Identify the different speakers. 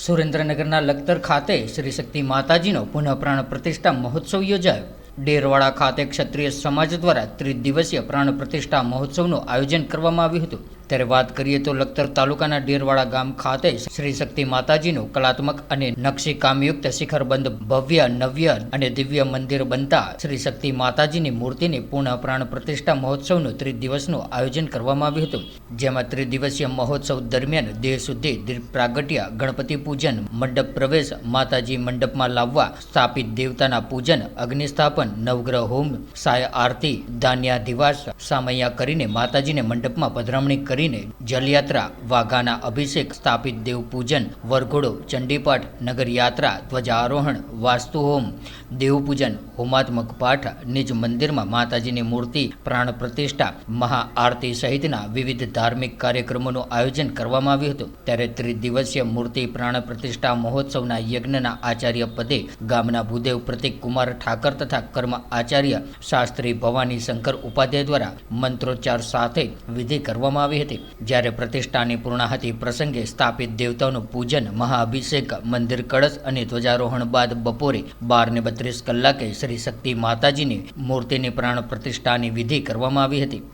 Speaker 1: સુરેન્દ્રનગરના લખતર ખાતે શ્રી શક્તિ માતાજીનો પુનઃ પ્રાણ પ્રતિષ્ઠા મહોત્સવ યોજાયો. ડેરવાડા ખાતે ક્ષત્રિય સમાજ દ્વારા ત્રિદિવસીય પ્રાણ પ્રતિષ્ઠા મહોત્સવનું આયોજન કરવામાં આવ્યું હતું. ત્યારે વાત કરીએ તો લખતર તાલુકાના ડેરવાડા ગામ ખાતે શ્રી શક્તિ માતાજીનું કલાત્મક અને નકશીકામયુક્ત શિખરબંધ ભવ્ય નવ્ય અને દિવ્ય મંદિર બનતા શ્રી શક્તિ માતાજીની મૂર્તિની પુનઃ પ્રાણ પ્રતિષ્ઠા મહોત્સવનું ત્રિદિવસનું આયોજન કરવામાં આવ્યું હતું. જેમાં ત્રિદિવસીય મહોત્સવ દરમિયાન દેહ શુદ્ધિ, દીપ પ્રાગટ્ય, ગણપતિ પૂજન, મંડપ પ્રવેશ, માતાજી મંડપમાં લાવવા, સ્થાપિત દેવતાના પૂજન, અગ્નિસ્થાપન, નવગ્રહ હોમ, સાય આરતી, ધાન્યાધિવાસ સામૈયા કરીને માતાજીને મંડપમાં પધરામણી કરીને જલયાત્રા, વાઘાના અભિષેક, સ્થાપિત દેવ પૂજન, વરઘોડો, ચંડીપાઠ, નગરયાત્રા, ધ્વજારોહણ, વાસ્તુ હોમ, દેવપૂજન, હોમાત્મક પાઠ, નિજ મંદિરમાં માતાજીની મૂર્તિ પ્રાણ પ્રતિષ્ઠા, મહાઆરતી સહિતના વિવિધ ધાર્મિક કાર્યક્રમોનું આયોજન કરવામાં આવ્યું હતું. ત્યારે ત્રિદિવસીય મૂર્તિ પ્રાણ પ્રતિષ્ઠા મહોત્સવના યજ્ઞના આચાર્ય પદે ગામના ભૂદેવ પ્રતિક કુમાર ઠાકર તથા કર્મ આચાર્ય શાસ્ત્રી ભવાની શંકર ઉપાધ્યાય દ્વારા મંત્રોચ્ચાર સાથે વિધિ કરવામાં આવી હતી. જ્યારે પ્રતિષ્ઠાની પૂર્ણાહતિ પ્રસંગે સ્થાપિત દેવતાઓનું પૂજન, મહાઅભિષેક, મંદિર કળશ અને ધ્વજારોહણ બાદ બપોરે 12:32 કલાકે શ્રી શક્તિ માતાજીની મૂર્તિની પ્રાણ પ્રતિષ્ઠાની વિધિ કરવામાં આવી હતી.